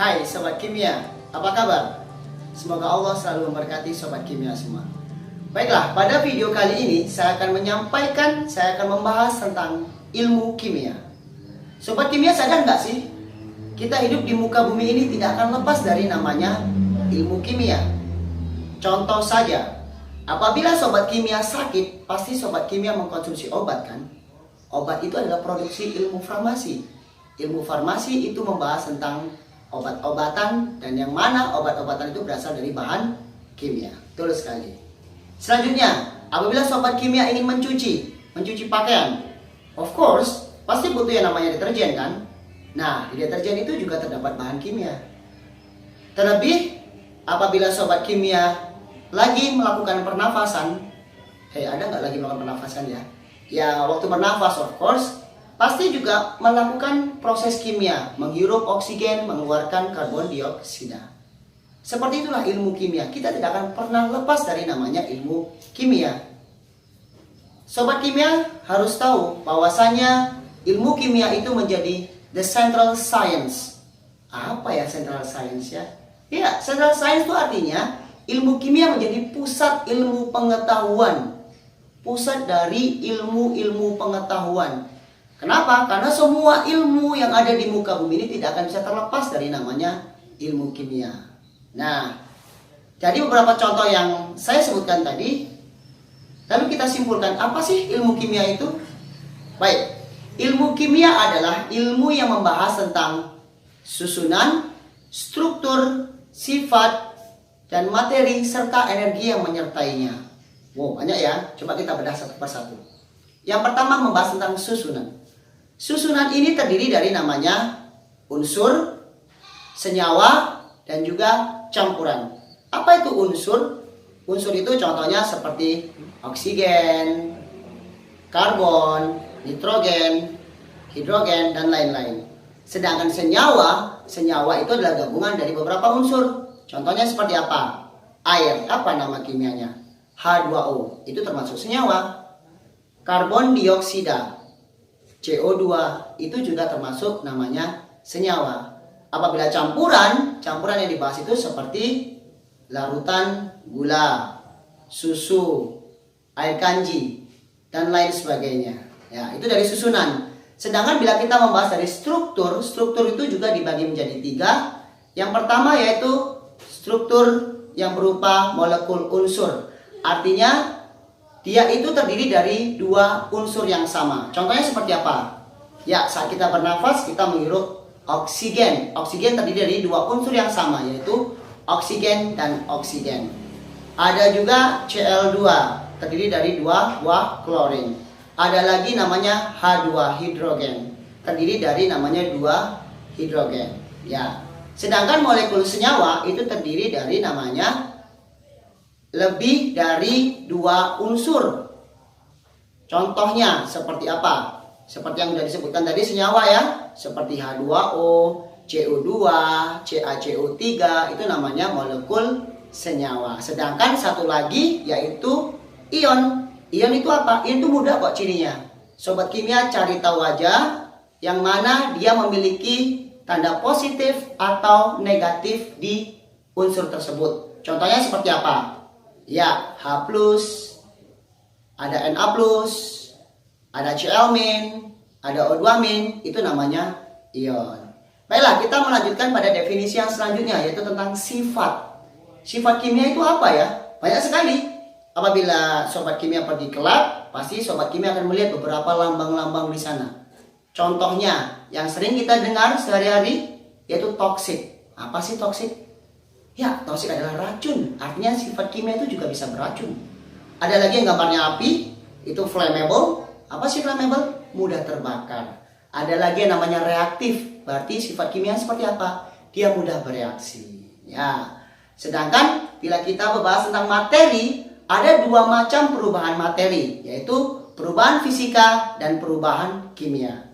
Hai Sobat Kimia, apa kabar? Semoga Allah selalu memberkati Sobat Kimia semua. Baiklah, pada video kali ini saya akan membahas tentang ilmu kimia. Sobat Kimia sadar nggak sih? Kita hidup di muka bumi ini tidak akan lepas dari namanya ilmu kimia. Contoh saja, apabila Sobat Kimia sakit, pasti Sobat Kimia mengkonsumsi obat kan? Obat itu adalah produksi ilmu farmasi. Ilmu farmasi itu membahas tentang obat-obatan, dan yang mana obat-obatan itu berasal dari bahan kimia. Betul sekali. Selanjutnya, apabila Sobat Kimia ingin mencuci pakaian, of course, pasti butuh yang namanya deterjen kan? Nah, di deterjen itu juga terdapat bahan kimia. Terlebih, apabila Sobat Kimia lagi melakukan pernafasan, ada nggak lagi melakukan pernafasan ya? Ya, waktu bernafas of course, pasti juga melakukan proses kimia, menghirup oksigen, mengeluarkan karbon dioksida. Seperti itulah ilmu kimia. Kita tidak akan pernah lepas dari namanya ilmu kimia. Sobat Kimia harus tahu bahwasanya ilmu kimia itu menjadi the central science. Apa ya central science ya? Ya, central science itu artinya ilmu kimia menjadi pusat ilmu pengetahuan. Pusat dari ilmu-ilmu pengetahuan. Kenapa? Karena semua ilmu yang ada di muka bumi ini tidak akan bisa terlepas dari namanya ilmu kimia. Nah, jadi beberapa contoh yang saya sebutkan tadi, lalu kita simpulkan apa sih ilmu kimia itu? Baik, ilmu kimia adalah ilmu yang membahas tentang susunan, struktur, sifat, dan materi serta energi yang menyertainya. Wow, banyak ya. Coba kita bedah satu persatu. Yang pertama membahas tentang susunan. Susunan ini terdiri dari namanya unsur, senyawa, dan juga campuran. Apa itu unsur? Unsur itu contohnya seperti oksigen, karbon, nitrogen, hidrogen, dan lain-lain. Sedangkan senyawa itu adalah gabungan dari beberapa unsur. Contohnya seperti apa? Air, apa nama kimianya? H2O, itu termasuk senyawa. Karbon dioksida, CO2 itu juga termasuk namanya senyawa. Apabila campuran yang dibahas itu seperti larutan gula, susu, air kanji, dan lain sebagainya. Ya, itu dari susunan. Sedangkan bila kita membahas dari struktur itu juga dibagi menjadi 3. Yang pertama yaitu struktur yang berupa molekul unsur. Artinya dia itu terdiri dari 2 unsur yang sama. Contohnya seperti apa? Ya, saat kita bernafas kita menghirup oksigen. Oksigen terdiri dari 2 unsur yang sama, yaitu oksigen dan oksigen. Ada juga Cl2 terdiri dari 2 buah klorin. Ada lagi namanya H2 hidrogen terdiri dari namanya 2 hidrogen. Ya. Sedangkan molekul senyawa itu terdiri dari namanya lebih dari 2 unsur. Contohnya seperti apa? Seperti yang sudah disebutkan tadi senyawa ya, seperti H2O, CO2, CaCO3, itu namanya molekul senyawa. Sedangkan satu lagi yaitu ion. Ion itu apa? Ion itu mudah kok cirinya. Sobat Kimia cari tahu aja yang mana dia memiliki tanda positif atau negatif di unsur tersebut. Contohnya seperti apa? Ya, H+, ada Na+, ada Cl-, ada O2-, itu namanya ion. Baiklah, kita melanjutkan pada definisi yang selanjutnya, yaitu tentang sifat. Sifat kimia itu apa ya? Banyak sekali. Apabila Sobat Kimia pergi ke lab, pasti Sobat Kimia akan melihat beberapa lambang-lambang di sana. Contohnya, yang sering kita dengar sehari-hari, yaitu toksik. Apa sih toksik? Ya, toksik adalah racun. Artinya sifat kimia itu juga bisa beracun. Ada lagi yang gambarnya api, itu flammable. Apa sih flammable? Mudah terbakar. Ada lagi yang namanya reaktif. Berarti sifat kimia seperti apa? Dia mudah bereaksi. Ya. Sedangkan bila kita membahas tentang materi, ada 2 macam perubahan materi, yaitu perubahan fisika dan perubahan kimia.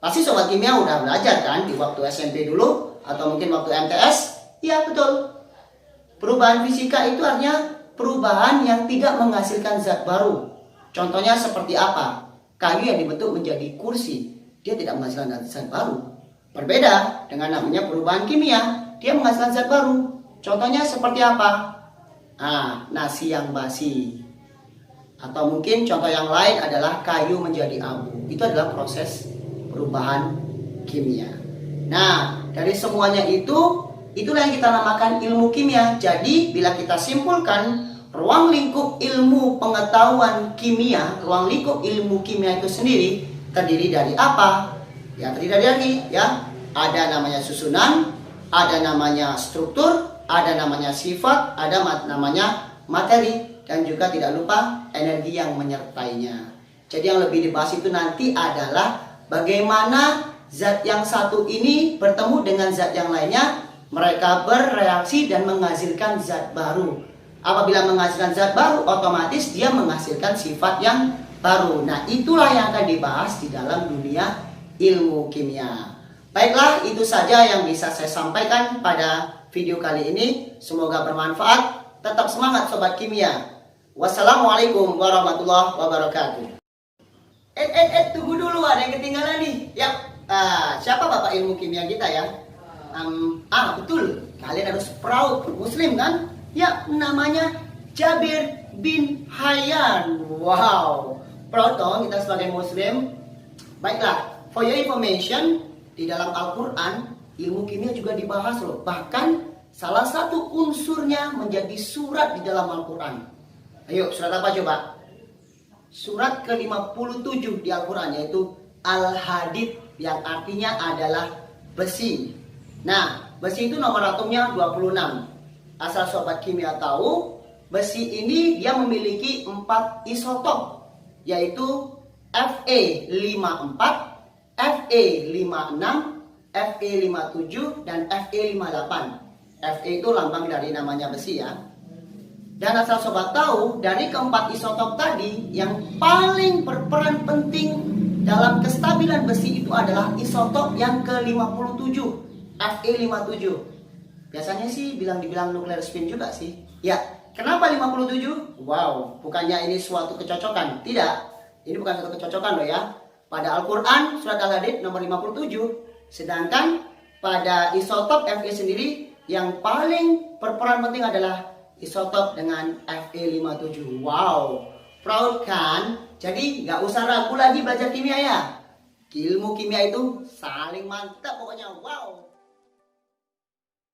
Pasti Sobat Kimia udah belajar kan di waktu SMP dulu atau mungkin waktu MTS? Ya betul. Perubahan fisika itu artinya perubahan yang tidak menghasilkan zat baru. Contohnya seperti apa? Kayu yang dibentuk menjadi kursi, dia tidak menghasilkan zat baru. Berbeda dengan namanya perubahan kimia, dia menghasilkan zat baru. Contohnya seperti apa? Nasi yang basi. Atau mungkin contoh yang lain adalah kayu menjadi abu. Itu adalah proses perubahan kimia. Nah, dari semuanya itulah yang kita namakan ilmu kimia. Jadi, bila kita simpulkan ruang lingkup ilmu pengetahuan kimia, ruang lingkup ilmu kimia itu sendiri terdiri dari apa? Ya, terdiri dari ya, ada namanya susunan, ada namanya struktur, ada namanya sifat, ada namanya materi, dan juga tidak lupa energi yang menyertainya. Jadi yang lebih dibahas itu nanti adalah bagaimana zat yang satu ini bertemu dengan zat yang lainnya, mereka bereaksi dan menghasilkan zat baru. Apabila menghasilkan zat baru, otomatis dia menghasilkan sifat yang baru. Nah, itulah yang akan dibahas di dalam dunia ilmu kimia. Baiklah, itu saja yang bisa saya sampaikan pada video kali ini. Semoga bermanfaat. Tetap semangat Sobat Kimia. Wassalamualaikum warahmatullahi wabarakatuh. Tunggu dulu, ada yang ketinggalan nih. Yap, siapa Bapak ilmu kimia kita ya? Betul, kalian harus proud Muslim kan? Ya, namanya Jabir bin Hayyan. Wow, proud dong kita sebagai Muslim. Baiklah, for your information, di dalam Al-Quran, ilmu kimia juga dibahas loh. Bahkan salah satu unsurnya menjadi surat di dalam Al-Quran. Ayo, surat apa coba? Surat ke-57 di Al-Quran, yaitu Al-Hadid, yang artinya adalah besi. Nah, besi itu nomor atomnya 26. Asal Sobat Kimia tahu, besi ini dia memiliki 4 isotop, yaitu Fe54, Fe56, Fe57, dan Fe58. Fe itu lambang dari namanya besi ya. Dan asal Sobat tahu, dari keempat isotop tadi, yang paling berperan penting dalam kestabilan besi itu adalah isotop yang ke-57, Fe57. Biasanya sih dibilang nuclear spin juga sih. Ya, kenapa 57? Wow, bukannya ini suatu kecocokan. Tidak, ini bukan suatu kecocokan loh ya. Pada Al-Quran, surat Al-Hadid nomor 57. Sedangkan pada isotop Fe sendiri, yang paling berperan penting adalah isotop dengan Fe57. Wow, proud kan? Jadi nggak usah ragu lagi belajar kimia ya. Ilmu kimia itu saling mantap pokoknya. Wow.